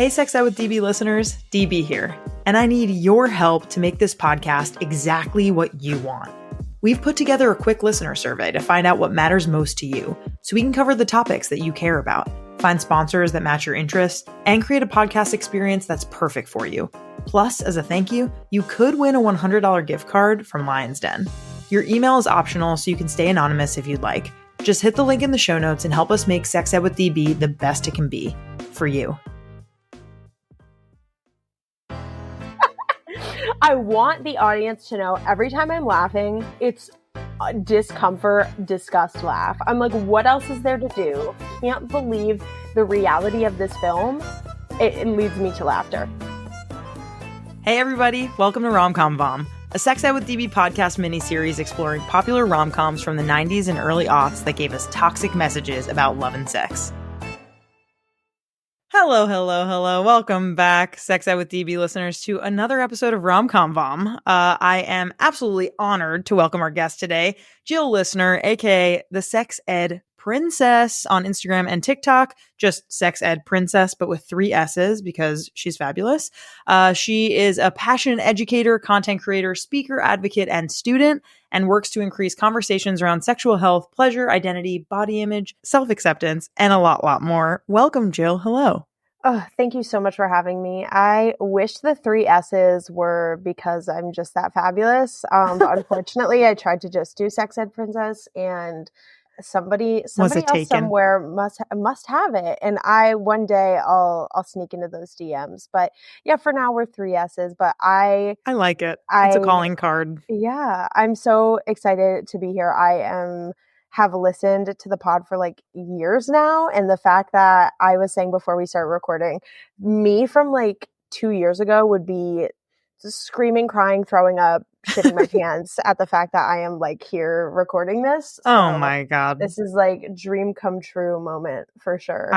Hey, Sex Ed with DB listeners, DB here, and I need your help to make this podcast exactly what you want. We've put together a quick listener survey to find out what matters most to you, so we can cover the topics that you care about, find sponsors that match your interests, and create a podcast experience that's perfect for you. Plus, as a thank you, you could win a $100 gift card from Lion's Den. Your email is optional, so you can stay anonymous if you'd like. Just hit the link in the show notes and help us make Sex Ed with DB the best it can be for you. I want the audience to know every time I'm laughing, it's a discomfort, disgust laugh. I'm like, what else is there to do? Can't believe the reality of this film. It leads me to laughter. Hey everybody, welcome to Rom-Com Vom, a Sex Ed with DB podcast miniseries exploring popular rom-coms from the 90s and early aughts that gave us toxic messages about love and sex. Hello. Welcome back, Sex Ed with DB listeners, to another episode of Rom-Com Vom. I am absolutely honored to welcome our guest today, Jill Lissner, aka the Sex Ed Princess on Instagram and TikTok. Just Sex Ed Princess, but with 3 S's because she's fabulous. She is a passionate educator, content creator, speaker, advocate, and student, and works to increase conversations around sexual health, pleasure, identity, body image, self-acceptance, and a lot more. Welcome, Jill. Hello. Oh, thank you so much for having me. I wish the 3 S's were because I'm just that fabulous. But unfortunately, I tried to just do Sex Ed Princess, and somebody else taken? somewhere must have it. And one day I'll sneak into those DMs. But yeah, for now we're 3 S's. But I like it. It's a calling card. Yeah, I'm so excited to be here. Have listened to the pod for like years now. And the fact that I was saying before we started recording, me from like 2 years ago would be screaming, crying, throwing up, shitting my pants at the fact that I am like here recording this. So oh my God. This is like dream come true moment for sure.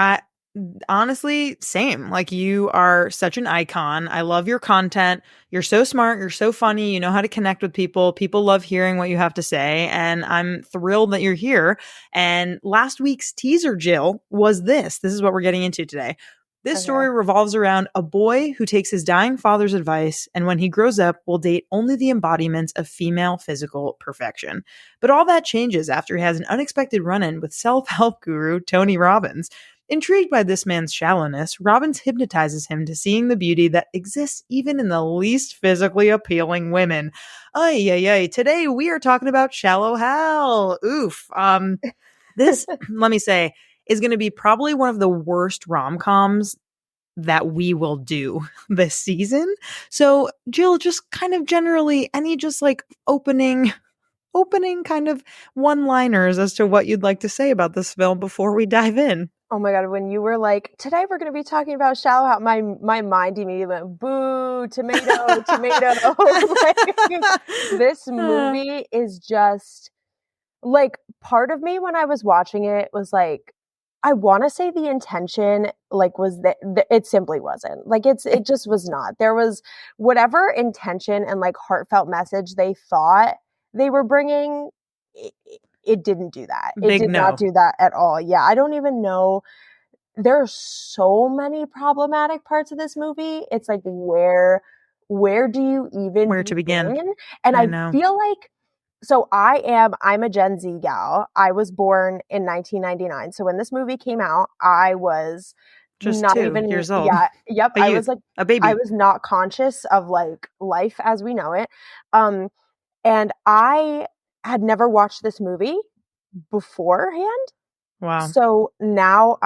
Honestly, same. Like, you are such an icon. I love your content. You're so smart. You're so funny. You know how to connect with people. People love hearing what you have to say. And I'm thrilled that you're here. And last week's teaser, Jill, was this. This is what we're getting into today. This story revolves around a boy who takes his dying father's advice, and when he grows up, will date only the embodiments of female physical perfection. But all that changes after he has an unexpected run-in with self-help guru Tony Robbins. Intrigued by this man's shallowness, Robbins hypnotizes him to seeing the beauty that exists even in the least physically appealing women. Today we are talking about Shallow Hal. Oof. This, let me say, is going to be probably one of the worst rom-coms that we will do this season. So, Jill, just kind of generally, any just like opening kind of one-liners as to what you'd like to say about this film before we dive in. Oh my God, when you were like, today we're going to be talking about Shallow Hal, my mind immediately went, boo, tomato. Like, this movie is just, like, part of me when I was watching it was like, I want to say the intention, like, was that it simply wasn't. Like, it just was not. There was whatever intention and, like, heartfelt message they thought they were bringing, it didn't do that. It did not do that at all. Yeah, I don't even know. There are so many problematic parts of this movie. It's like, where do you even begin? And I feel like, so I'm a Gen Z gal. I was born in 1999. So when this movie came out, I was just not 2 even years old. Yeah, yep. I was like a baby. I was not conscious of like life as we know it. And I had never watched this movie beforehand. Wow. So now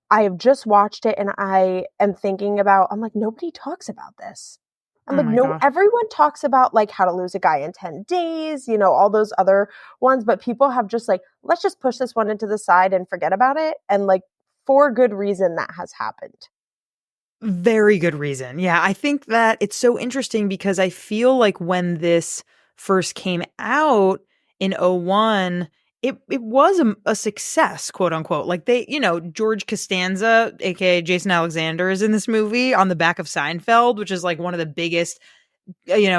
I have just watched it and I am thinking about, I'm like, nobody talks about this. I'm like, no, everyone talks about like how to lose a guy in 10 days, you know, all those other ones, but people have just like, let's just push this one into the side and forget about it. And like, for good reason that has happened. Very good reason. Yeah. I think that it's so interesting because I feel like when this first came out in 2001, it was a success, quote unquote. Like George Costanza, aka Jason Alexander, is in this movie on the back of Seinfeld, which is like one of the biggest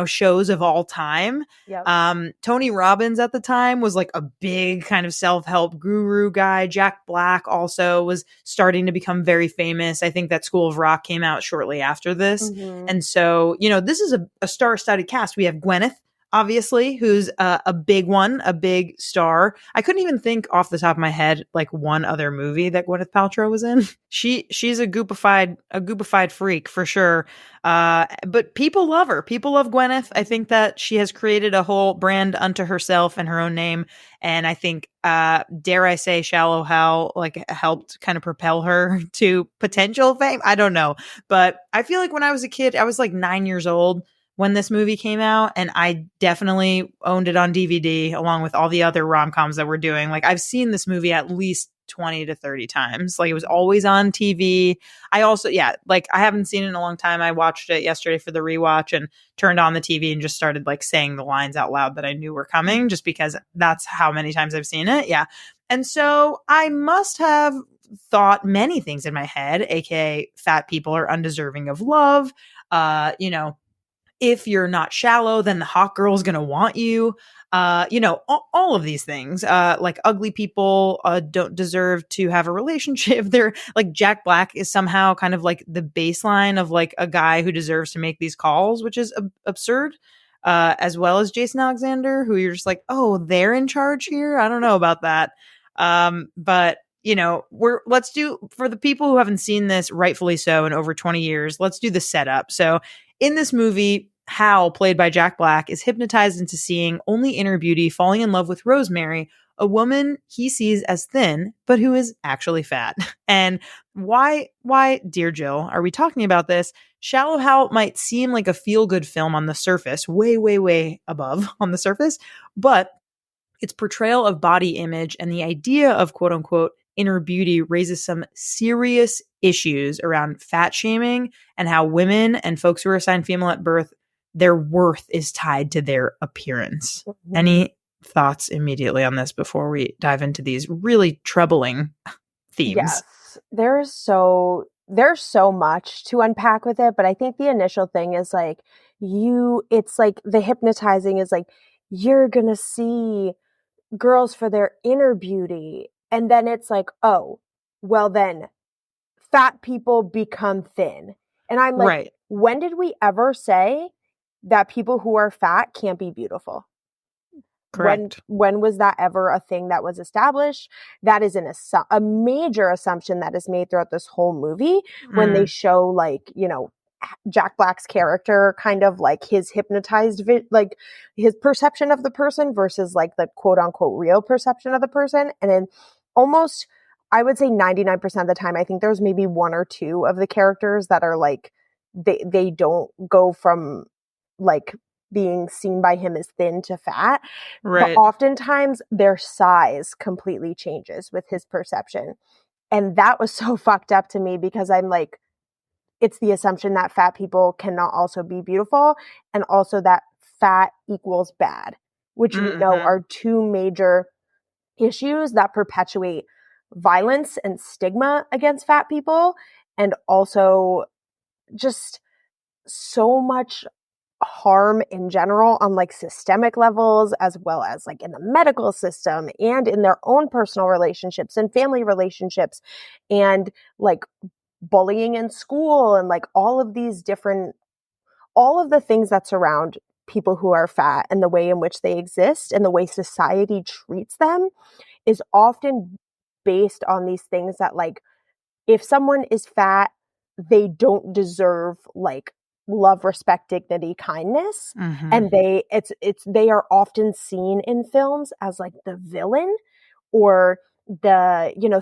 shows of all time. Yep. Tony Robbins at the time was like a big kind of self-help guru guy. Jack Black also was starting to become very famous. I think that School of Rock came out shortly after this. Mm-hmm. And so, this is a star-studded cast. We have Gwyneth, obviously, who's a big one, a big star. I couldn't even think off the top of my head like one other movie that Gwyneth Paltrow was in. She's a goopified freak for sure. But people love her. People love Gwyneth. I think that she has created a whole brand unto herself and her own name. And I think, dare I say, Shallow Hal like helped kind of propel her to potential fame. I don't know, but I feel like when I was a kid, I was like 9 years old when this movie came out, and I definitely owned it on DVD along with all the other rom-coms that we're doing. Like, I've seen this movie at least 20 to 30 times. Like, it was always on TV. I also, I haven't seen it in a long time. I watched it yesterday for the rewatch and turned on the TV and just started like saying the lines out loud that I knew were coming, just because that's how many times I've seen it. Yeah. And so I must have thought many things in my head, aka fat people are undeserving of love. If you're not shallow, then the hot girl is going to want you. All of these things, like ugly people don't deserve to have a relationship. They're like, Jack Black is somehow kind of like the baseline of like a guy who deserves to make these calls, which is absurd. As well as Jason Alexander, who you're just like, oh, they're in charge here. I don't know about that. But let's do, for the people who haven't seen this, rightfully so, in over 20 years, let's do the setup. So in this movie, Hal, played by Jack Black, is hypnotized into seeing only inner beauty, falling in love with Rosemary, a woman he sees as thin, but who is actually fat. And why, dear Jill, are we talking about this? Shallow Hal might seem like a feel-good film on the surface, way, way, way above on the surface, but its portrayal of body image and the idea of quote-unquote inner beauty raises some serious issues around fat shaming and how women and folks who are assigned female at birth, their worth is tied to their appearance. Mm-hmm. Any thoughts immediately on this before we dive into these really troubling themes? Yes, there's so much to unpack with it, but I think the initial thing is like it's like the hypnotizing is like, you're going to see girls for their inner beauty. And then it's like, oh, well then fat people become thin. And I'm like, right. When did we ever say that people who are fat can't be beautiful? Correct. When was that ever a thing that was established? That is a major assumption that is made throughout this whole movie when they show like, Jack Black's character kind of like his hypnotized, like his perception of the person versus like the quote unquote real perception of the person. And then almost, I would say 99% of the time, I think there's maybe one or two of the characters that are like, they don't go from like being seen by him as thin to fat. Right. But oftentimes their size completely changes with his perception. And that was so fucked up to me because I'm like, it's the assumption that fat people cannot also be beautiful, and also that fat equals bad, which we know are two major issues that perpetuate violence and stigma against fat people, and also just so much harm in general on like systemic levels, as well as like in the medical system and in their own personal relationships and family relationships, and like bullying in school, and like all of the things that surround people who are fat and the way in which they exist and the way society treats them is often based on these things that like, if someone is fat, they don't deserve like love, respect, dignity, kindness. Mm-hmm. And they are often seen in films as like the villain, or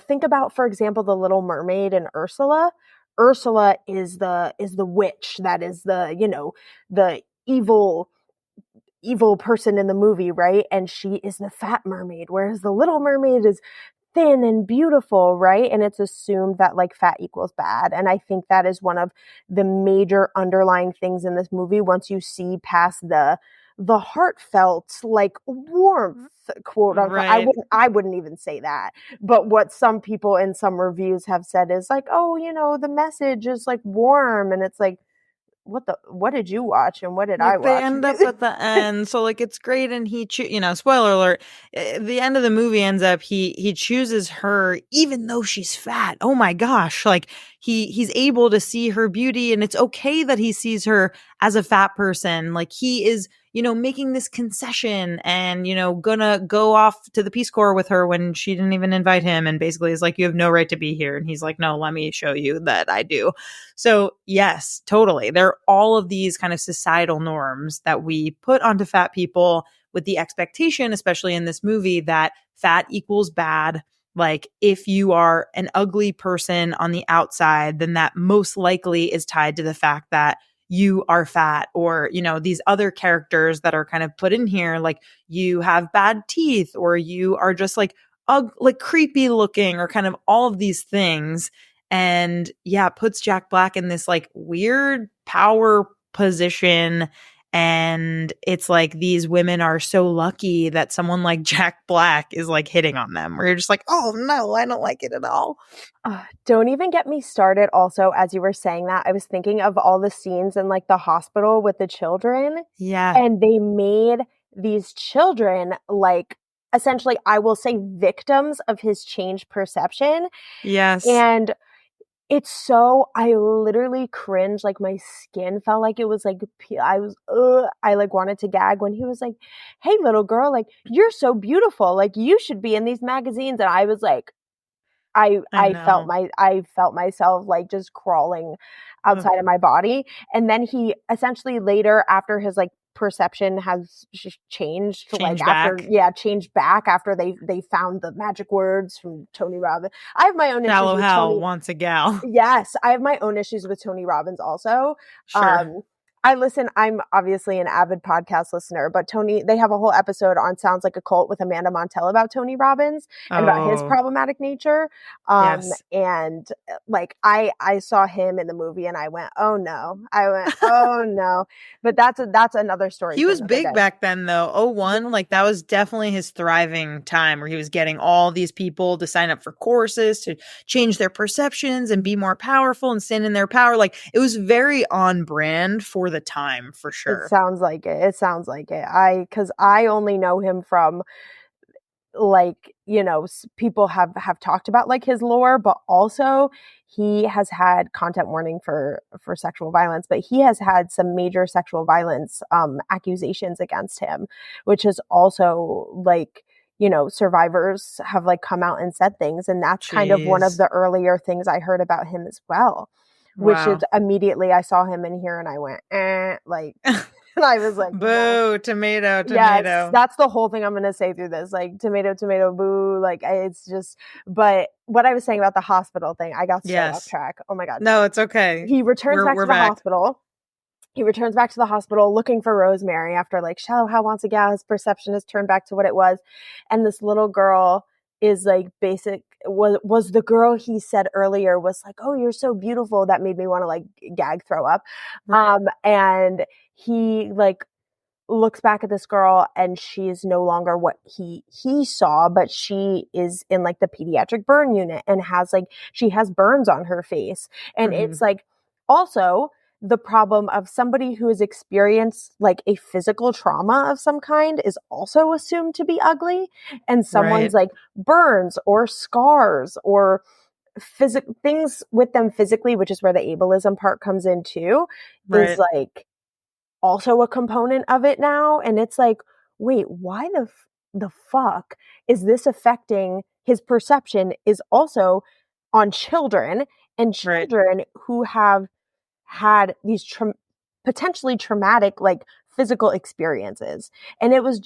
think about, for example, The Little Mermaid and Ursula. Ursula is the witch that is the evil person in the movie, right? And she is the fat mermaid, whereas the Little Mermaid is thin and beautiful, right? And it's assumed that like fat equals bad. And I think that is one of the major underlying things in this movie once you see past the heartfelt like warmth, quote unquote. Right. I wouldn't even say that, but what some people in some reviews have said is like, oh, the message is like warm, and it's like, what did you watch and what did I Like they watch? end up at the end, so like it's great, and spoiler alert, the end of the movie ends up he chooses her even though she's fat. Oh my gosh, like he's able to see her beauty, and it's okay that he sees her as a fat person. Like he is, making this concession and, gonna go off to the Peace Corps with her when she didn't even invite him, and basically is like, you have no right to be here. And he's like, no, let me show you that I do. So yes, totally. There are all of these kind of societal norms that we put onto fat people with the expectation, especially in this movie, that fat equals bad. Like if you are an ugly person on the outside, then that most likely is tied to the fact that you are fat, or, these other characters that are kind of put in here, like you have bad teeth, or you are just like creepy looking, or kind of all of these things. And yeah, puts Jack Black in this like weird power position. And it's like these women are so lucky that someone like Jack Black is like hitting on them, where you're just like, oh no, I don't like it at all. Don't even get me started. Also, as you were saying that, I was thinking of all the scenes in like the hospital with the children. Yeah. And they made these children like essentially, I will say, victims of his changed perception. Yes. And it's so, I literally cringed, like my skin felt like it was like, I like wanted to gag when he was like, hey, little girl, like, you're so beautiful. Like, you should be in these magazines. And I was like, I felt myself like just crawling outside of my body. And then he essentially later, after his like perception has changed back after they found the magic words from Tony Robbins. I have my own issues Shallow with Hal Tony. wants a gal. Yes, I have my own issues with Tony Robbins also. Sure. I'm obviously an avid podcast listener, but they have a whole episode on Sounds Like a Cult with Amanda Montell about Tony Robbins and about his problematic nature. Yes. And like, I saw him in the movie and I went, oh no, oh no, but that's another story. He was big back then though. 01, like that was definitely his thriving time, where he was getting all these people to sign up for courses to change their perceptions and be more powerful and stand in their power. Like it was very on brand for the time, for sure. It sounds like it. Because I only know him from like, people have talked about like his lore, but also he has had content warning for sexual violence, but he has had some major sexual violence accusations against him, which is also like, survivors have like come out and said things. And that's kind of one of the earlier things I heard about him as well. Which is immediately I saw him in here and I went, like, and I was like, boo, tomato. Yes, that's the whole thing I'm going to say through this. Like, tomato, boo. Like, it's just, but what I was saying about the hospital thing, I got so off track. Oh my God. No, it's okay. He returns back to the hospital. He returns back to the hospital looking for Rosemary after like Shallow Hal wants a gal. His perception has turned back to what it was. And this little girl is like was the girl he said earlier was like, oh, you're so beautiful. That made me want to like gag, throw up. Right. And he like looks back at this girl and she is no longer what he saw, but she is in like the pediatric burn unit and she has burns on her face. And it's like also the problem of somebody who has experienced like a physical trauma of some kind is also assumed to be ugly. And someone's like burns or scars or things with them physically, which is where the ableism part comes in too, is like also a component of it now. And it's like, wait, why the fuck is this affecting his perception is also on children and children who have had these potentially traumatic like physical experiences. And it was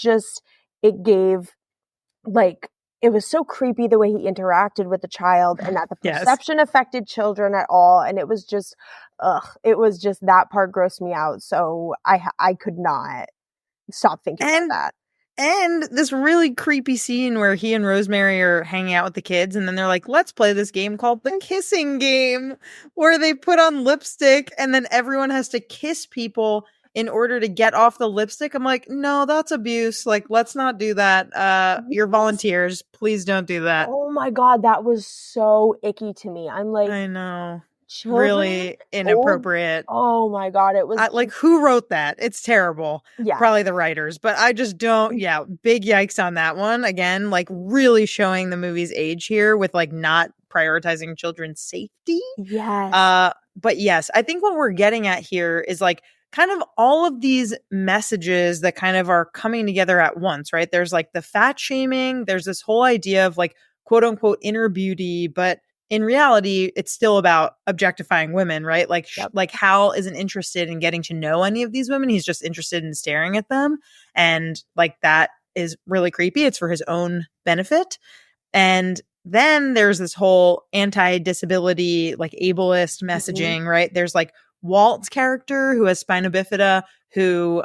so creepy the way he interacted with the child and that the perception affected children at all. And it was just that part grossed me out. So I could not stop thinking about that. And this really creepy scene where he and Rosemary are hanging out with the kids, and then they're like, let's play this game called the kissing game, where they put on lipstick and then everyone has to kiss people in order to get off the lipstick. I'm like, no, that's abuse. Like, let's not do that. You're volunteers. Please don't do that. Oh my God, that was so icky to me. I'm like, I know. children, really old. inappropriate. Oh my God. It was Like, who wrote that? It's terrible. yes. Probably the writers, but I just don't. Yeah, big yikes on that one. Again, like really showing the movie's age here with like not prioritizing children's safety. Yes. But yes, I think what we're getting at here is like kind of all of these messages that kind of are coming together at once, right? There's like the fat shaming, there's this whole idea of like quote unquote inner beauty, but in reality, it's still about objectifying women, right? Like, Yep. like Hal isn't interested in getting to know any of these women. He's just interested in staring at them. And like that is really creepy. It's for his own benefit. And then there's this whole anti-disability, like ableist messaging, right? There's like Walt's character who has spina bifida, who,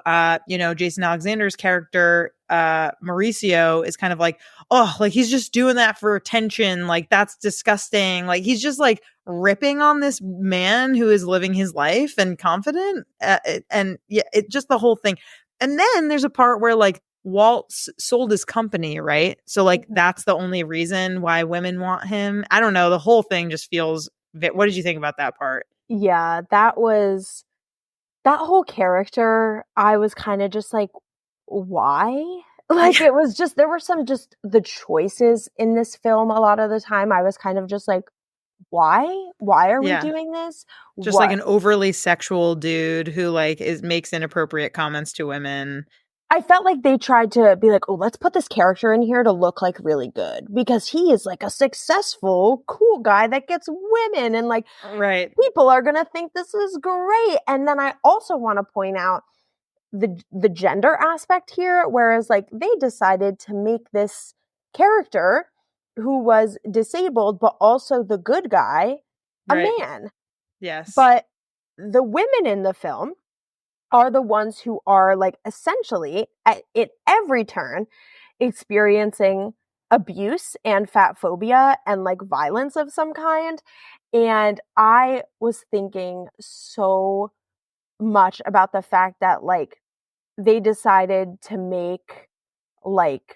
Jason Alexander's character, Mauricio, is kind of like, oh, like he's just doing that for attention. Like that's disgusting. Like he's just like ripping on this man who is living his life and confident. It just the whole thing. And then there's a part where like Walt sold his company, right? So like that's the only reason why women want him. I don't know. The whole thing just feels. What did you think about that part? Yeah, that whole character. I was kind of just like, why? Like it was just there were some just the choices in this film a lot of the time. I was kind of just like, why? Why are we doing this? Just like an overly sexual dude who like makes inappropriate comments to women. I felt like they tried to be like, oh, let's put this character in here to look like really good because he is like a successful, cool guy that gets women and like people are going to think this is great. And then I also want to point out the gender aspect here, whereas like they decided to make this character who was disabled, but also the good guy, a man. Yes. But the women in the film are the ones who are like essentially at every turn experiencing abuse and fatphobia and like violence of some kind. And I was thinking so much about the fact that like they decided to make like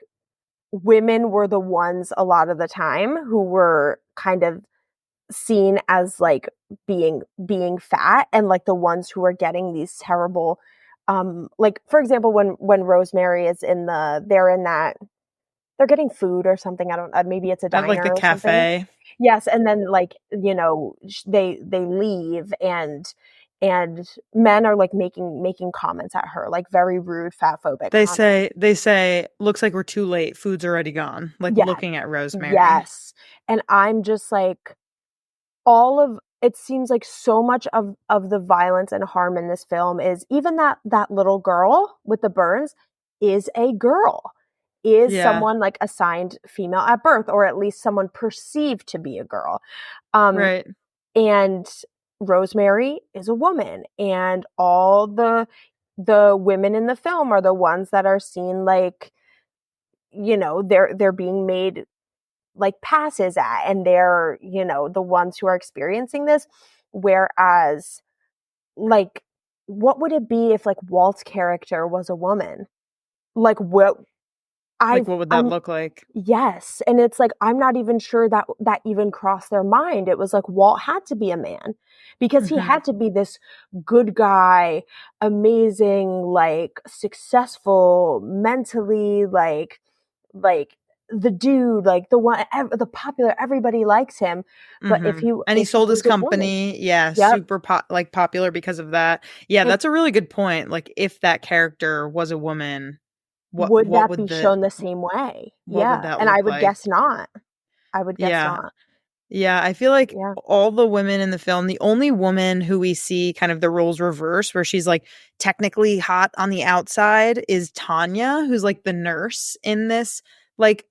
women were the ones a lot of the time who were kind of seen as like being fat and like the ones who are getting these terrible like for example when Rosemary is they're getting food or something. I don't maybe it's a diner like the or cafe. Something. Yes, and then like they leave and men are like making comments at her, like very rude fatphobic They say looks like we're too late, food's already gone, like looking at Rosemary. Yes. And I'm just like it seems like so much of the violence and harm in this film is even that little girl with the burns is a girl, is someone like assigned female at birth, or at least someone perceived to be a girl. And Rosemary is a woman, and all the women in the film are the ones that are seen like, they're being made like passes at, and they're the ones who are experiencing this, whereas like what would it be if like Walt's character was a woman? Like what would that look like? Yes. And it's like I'm not even sure that even crossed their mind. It was like Walt had to be a man because he had to be this good guy, amazing, like successful, mentally like the dude, like the one, the popular, everybody likes him. But if he sold his company, super popular because of that. Yeah, that's a really good point. Like if that character was a woman, what would be shown the same way? And I would guess not. I would guess not. Yeah, I feel like all the women in the film, the only woman who we see kind of the roles reverse, where she's like technically hot on the outside, is Tanya, who's like the nurse in this like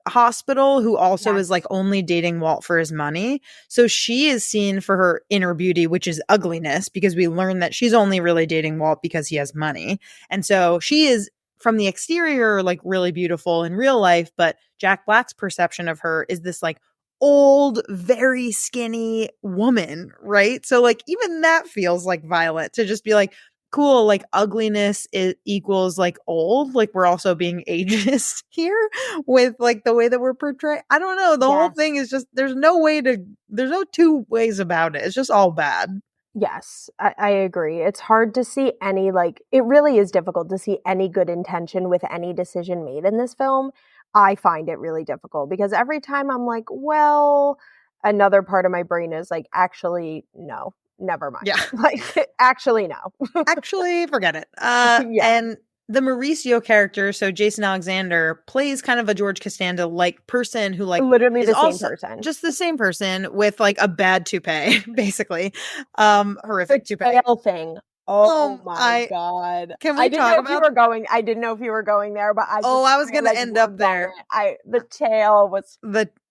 hospital, who also is like only dating Walt for his money. So she is seen for her inner beauty, which is ugliness, because we learn that she's only really dating Walt because he has money. And so she is from the exterior like really beautiful in real life, but Jack Black's perception of her is this like old, very skinny woman, right? So like even that feels like violent, to just be like, cool, like ugliness equals like old. Like we're also being ageist here with like the way that we're portraying. I don't know. The whole thing is just, there's no two ways about it. It's just all bad. Yes, I agree. It's hard to see any, like, it really is difficult to see any good intention with any decision made in this film. I find it really difficult because every time I'm like, well, another part of my brain is like, actually, no, never mind. Yeah. Like, actually, no. Actually, forget it. Yeah. And the Mauricio character, so Jason Alexander, plays kind of a George Costanza-like person who like literally is the same also person. just the same person with like a bad toupee, basically. Horrific the toupee. tail thing. Oh my God. Can we talk about I didn't know if you were going there, but I was going to end up there. The tail was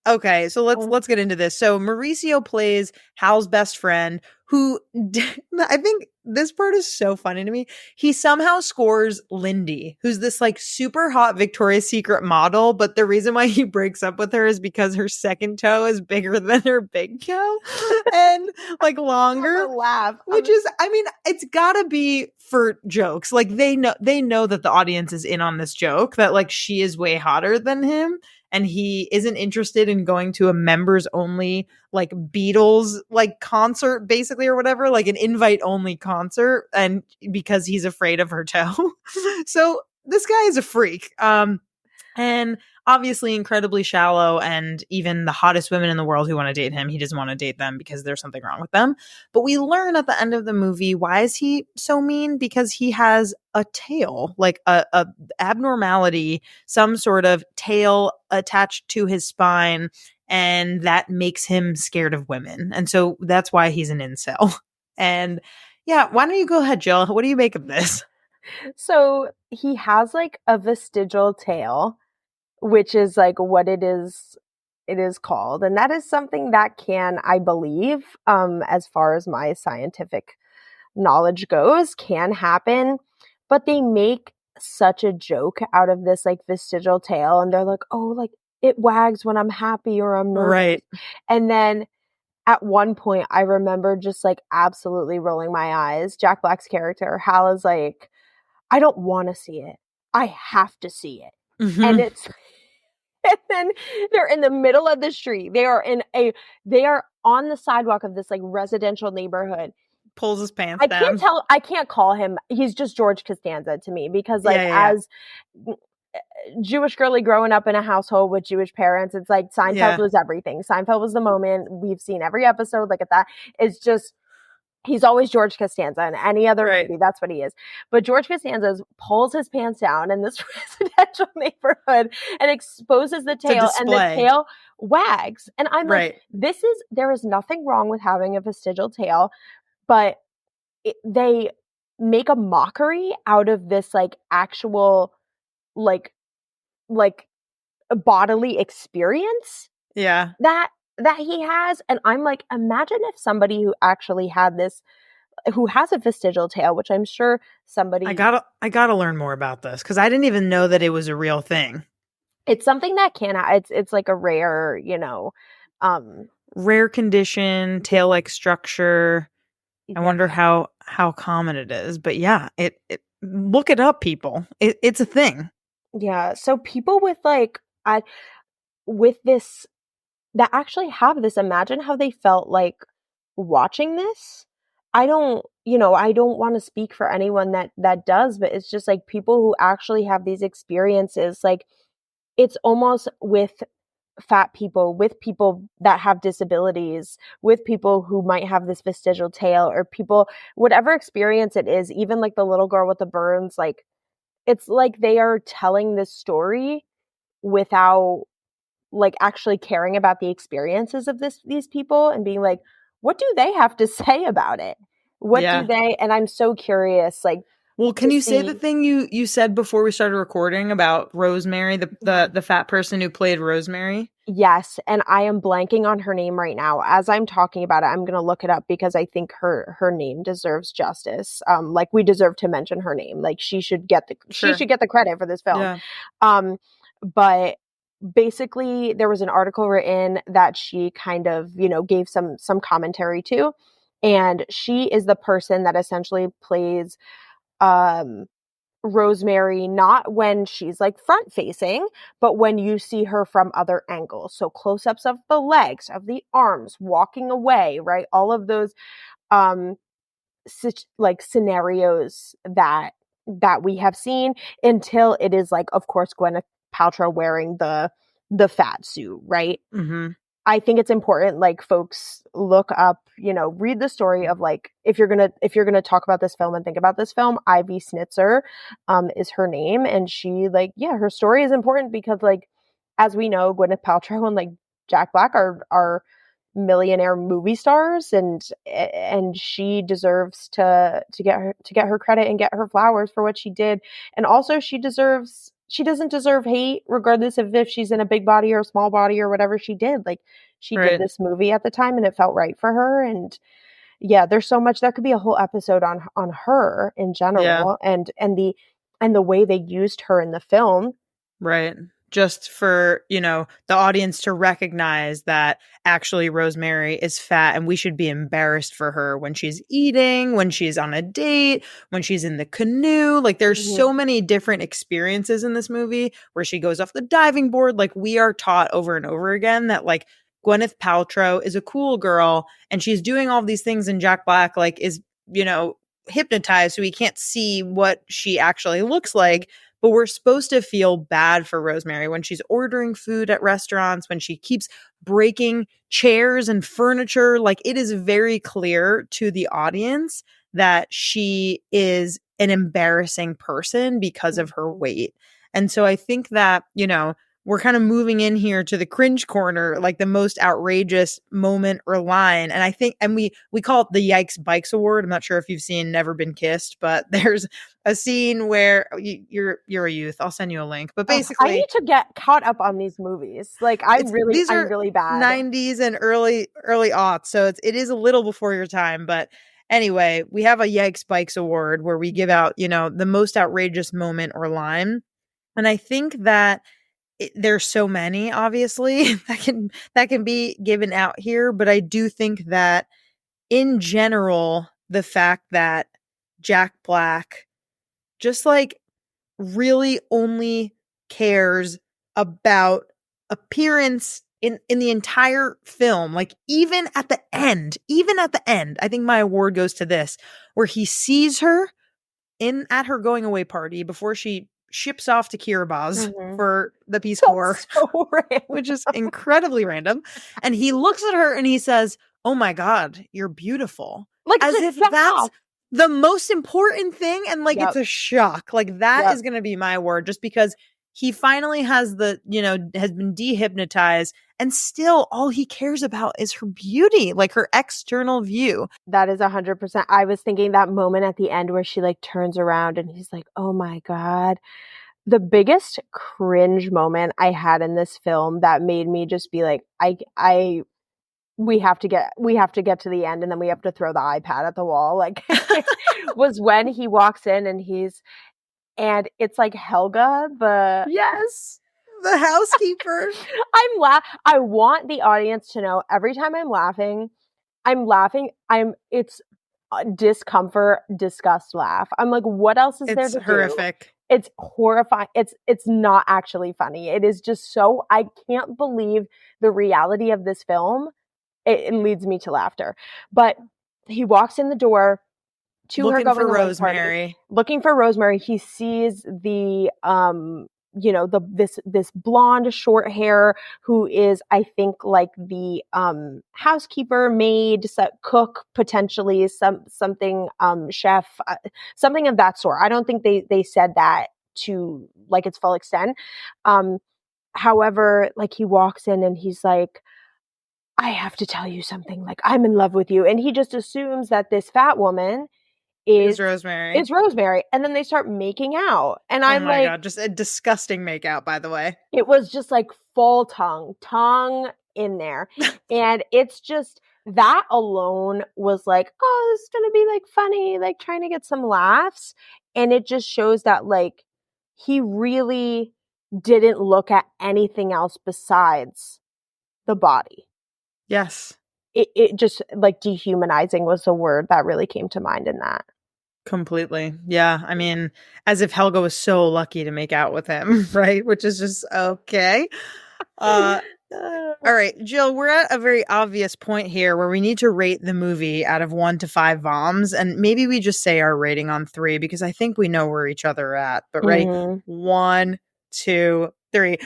Okay, so let's get into this. So Mauricio plays Hal's best friend, who I think this part is so funny to me. He somehow scores Lindy, who's this like super hot Victoria's Secret model, but the reason why he breaks up with her is because her second toe is bigger than her big toe and like longer. Laugh. Which is, I mean, it's gotta be for jokes. Like they know that the audience is in on this joke, that like she is way hotter than him. And he isn't interested in going to a members only like Beatles like concert basically or whatever, like an invite only concert, and because he's afraid of her toe. So this guy is a freak. And obviously incredibly shallow, and even the hottest women in the world who want to date him, he doesn't want to date them because there's something wrong with them. But we learn at the end of the movie, why is he so mean? Because he has a tail, like a abnormality, some sort of tail attached to his spine, and that makes him scared of women. And so that's why he's an incel. And yeah, why don't you go ahead, Jill? What do you make of this? So he has like a vestigial tail, which is like what it is called. And that is something that can, I believe, as far as my scientific knowledge goes, can happen. But they make such a joke out of this like vestigial tail. And they're like, oh, like it wags when I'm happy or I'm nervous. Right. And then at one point, I remember just like absolutely rolling my eyes. Jack Black's character, Hal, is like, I don't want to see it. I have to see it. Mm-hmm. And then they're in the middle of the street. They are on the sidewalk of this like residential neighborhood. Pulls his pants down. I can't call him. He's just George Costanza to me because like as Jewish girly growing up in a household with Jewish parents, it's like Seinfeld was everything. Seinfeld was the moment. We've seen every episode. Look at that. It's just, he's always George Costanza in any other movie. That's what he is. But George Costanza pulls his pants down in this residential neighborhood and exposes the tail, and the tail wags. And I'm like, there is nothing wrong with having a vestigial tail, but they make a mockery out of this like actual like bodily experience that he has. And I'm like, imagine if somebody who actually had this, who has a vestigial tail, which I'm sure somebody, I gotta learn more about this because I didn't even know that it was a real thing. It's something that it's like a rare, rare condition, tail-like structure. I wonder how common it is, but yeah, it look it up, people. It's a thing. Yeah. So people with like, with this, that actually have this, imagine how they felt like watching this. I don't want to speak for anyone that does, but it's just like people who actually have these experiences, like it's almost with fat people, with people that have disabilities, with people who might have this vestigial tail, or people, whatever experience it is, even like the little girl with the burns, like it's like they are telling this story without like actually caring about the experiences of these people and being like, what do they have to say about it? What do they, and I'm so curious, like, well, can you say the thing you said before we started recording about Rosemary, the fat person who played Rosemary? Yes, and I am blanking on her name right now. As I'm talking about it, I'm going to look it up because I think her name deserves justice. Like we deserve to mention her name. Like she should get the credit for this film. Yeah. But basically there was an article written that she kind of, gave some commentary to, and she is the person that essentially plays Rosemary, not when she's like front facing, but when you see her from other angles. So close-ups of the legs, of the arms, walking away, right? All of those like scenarios that we have seen, until it is like, of course, Gwyneth Paltrow wearing the fat suit, right? Mm-hmm. I think it's important, like, folks look up, read the story of, like, if you're gonna talk about this film and think about this film, Ivy Snitzer is her name, and she, like, yeah, her story is important because, like, as we know, Gwyneth Paltrow and, like, Jack Black are millionaire movie stars, and she deserves to get her credit and get her flowers for what she did. And also she doesn't deserve hate, regardless of if she's in a big body or a small body or whatever she did. Like, she did this movie at the time and it felt right for her. And yeah, there's so much. That could be a whole episode on her in general, and the way they used her in the film. Right. Just for, the audience to recognize that actually Rosemary is fat and we should be embarrassed for her when she's eating, when she's on a date, when she's in the canoe. Like, there's so many different experiences in this movie where she goes off the diving board. Like, we are taught over and over again that, like, Gwyneth Paltrow is a cool girl and she's doing all these things, and Jack Black, like, is, hypnotized so he can't see what she actually looks like. But we're supposed to feel bad for Rosemary when she's ordering food at restaurants, when she keeps breaking chairs and furniture. Like, it is very clear to the audience that she is an embarrassing person because of her weight. And so I think that, we're kind of moving in here to the cringe corner, like the most outrageous moment or line. And I think, and we call it the Yikes Bikes Award. I'm not sure if you've seen Never Been Kissed, but there's a scene where you're a youth. I'll send you a link. But basically, I need to get caught up on these movies. Like, I'm really bad. 90s and early aughts. So it is a little before your time. But anyway, we have a Yikes Bikes Award where we give out, the most outrageous moment or line. And I think that there's so many, obviously, that can be given out here, but I do think that in general, the fact that Jack Black just, like, really only cares about appearance in the entire film, like, even at the end, I think my award goes to this, where he sees her at her going away party before she ships off to Kiribati for the Peace Corps, which is incredibly random. And he looks at her and he says, "Oh my God, you're beautiful." Like, as if that's the most important thing. And, like, it's a shock. Like, that is going to be my word, just because he finally has has been dehypnotized, and still all he cares about is her beauty, like her external view. That is 100%. I was thinking that moment at the end where she, like, turns around and he's like, "Oh my God." The biggest cringe moment I had in this film that made me just be like, we have to get to the end and then we have to throw the iPad at the wall, like, was when he walks in and it's like Helga, the housekeeper. I want the audience to know, every time I'm laughing, it's discomfort, disgust laugh. I'm like, what else is there to horrific. Do? It's horrifying. It's not actually funny. It is just so, I can't believe the reality of this film. It leads me to laughter. But he walks in the door to her going away party, looking for Rosemary. He sees the this blonde short hair who is, I think, like the housekeeper, maid, cook, potentially something chef, something of that sort. I don't think they said that to, like, its full extent. However, like, he walks in and he's like, "I have to tell you something, like, I'm in love with you." And he just assumes that this fat woman is Rosemary. And then they start making out. And I'm like, oh my God, just a disgusting makeout, by the way. It was just like full tongue in there. And it's just, that alone was like, oh, this is going to be, like, funny, like, trying to get some laughs. And it just shows that, like, he really didn't look at anything else besides the body. Yes. It just, like, dehumanizing was the word that really came to mind in that. Completely. Yeah. I mean, as if Helga was so lucky to make out with him, right? Which is just okay. All right, Jill, we're at a very obvious point here where we need to rate the movie out of 1 to 5 voms. And maybe we just say our rating on 3 because I think we know where each other are at. But ready? 1, 2, 3.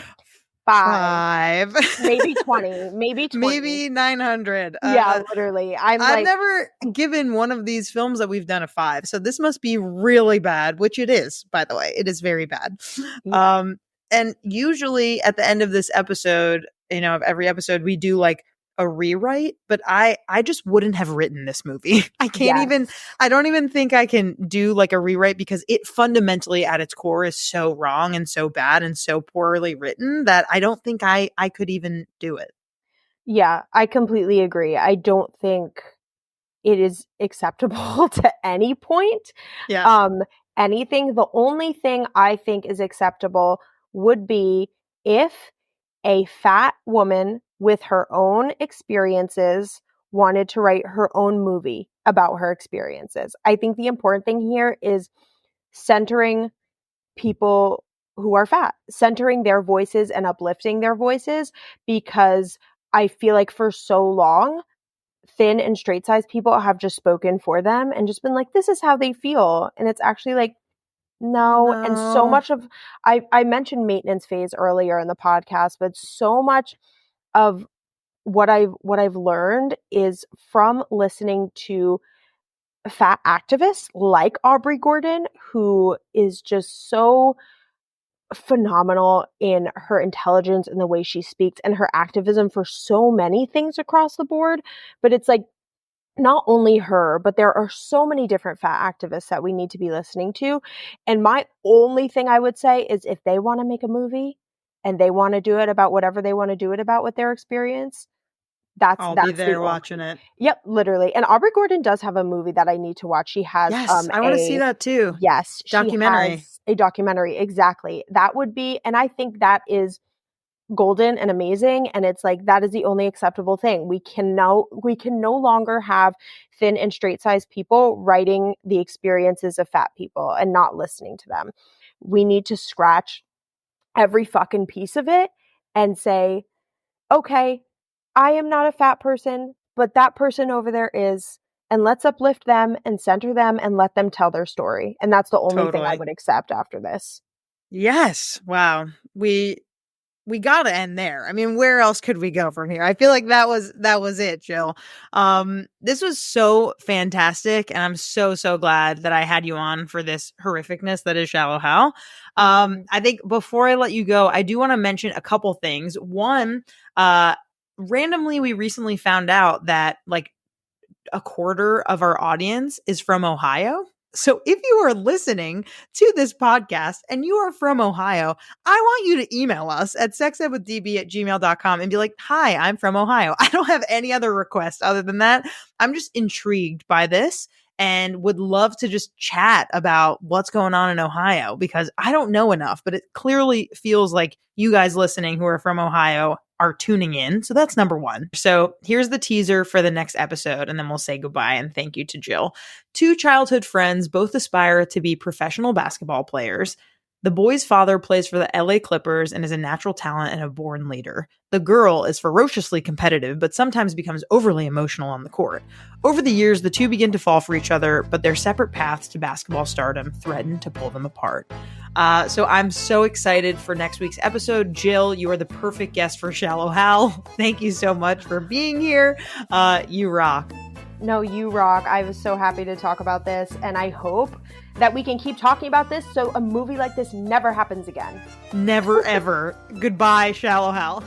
5. Maybe 20. Maybe 20. Maybe 900. Yeah, literally. I've never given one of these films that we've done a 5. So this must be really bad, which it is, by the way. It is very bad. Yeah. And usually at the end of this episode, of every episode, we do like a rewrite, but I just wouldn't have written this movie. I don't even think I can do like a rewrite because it fundamentally at its core is so wrong and so bad and so poorly written that I don't think I could even do it. Yeah, I completely agree. I don't think it is acceptable to any point. Yeah. Anything. The only thing I think is acceptable would be if a fat woman with her own experiences wanted to write her own movie about her experiences. I think the important thing here is centering people who are fat, centering their voices and uplifting their voices, because I feel like for so long, thin and straight size people have just spoken for them and just been like, this is how they feel. And it's actually like, no. And so much of, I mentioned maintenance phase earlier in the podcast, but so much of what I've learned is from listening to fat activists like Aubrey Gordon, who is just so phenomenal in her intelligence and the way she speaks and her activism for so many things across the board. But it's like, not only her, but there are so many different fat activists that we need to be listening to. And my only thing I would say is if they want to make a movie and they want to do it about whatever they want to do it about with their experience, I'll be there watching it. Yep, literally. And Aubrey Gordon does have a movie that I need to watch. She has I want to see that too. Yes. Documentary. She has a documentary. Exactly. That would be, and I think that is golden and amazing, and it's like that is the only acceptable thing. We can no longer have thin and straight sized people writing the experiences of fat people and not listening to them. We need to scratch every fucking piece of it and say, okay, I am not a fat person, but that person over there is, and let's uplift them and center them and let them tell their story. And that's the only thing I would accept after this. Yes. Wow. We got to end there. I mean, where else could we go from here? I feel like that was it, Jill. This was so fantastic. And I'm so, so glad that I had you on for this horrificness that is Shallow Hal. I think before I let you go, I do want to mention a couple things. One, randomly, we recently found out that like a quarter of our audience is from Ohio. So if you are listening to this podcast and you are from Ohio, I want you to email us at sexedwithdb@gmail.com and be like, hi, I'm from Ohio. I don't have any other request other than that. I'm just intrigued by this and would love to just chat about what's going on in Ohio because I don't know enough, but it clearly feels like you guys listening who are from Ohio are tuning in. So that's number one. So here's the teaser for the next episode, and then we'll say goodbye and thank you to Jill. 2 childhood friends both aspire to be professional basketball players. The boy's father plays for the LA Clippers and is a natural talent and a born leader. The girl is ferociously competitive, but sometimes becomes overly emotional on the court. Over the years, the two begin to fall for each other, but their separate paths to basketball stardom threaten to pull them apart. So I'm so excited for next week's episode. Jill, you are the perfect guest for Shallow Hal. Thank you so much for being here. You rock. No, you rock. I was so happy to talk about this, and I hope that we can keep talking about this so a movie like this never happens again. Never, ever. Goodbye, Shallow Hal.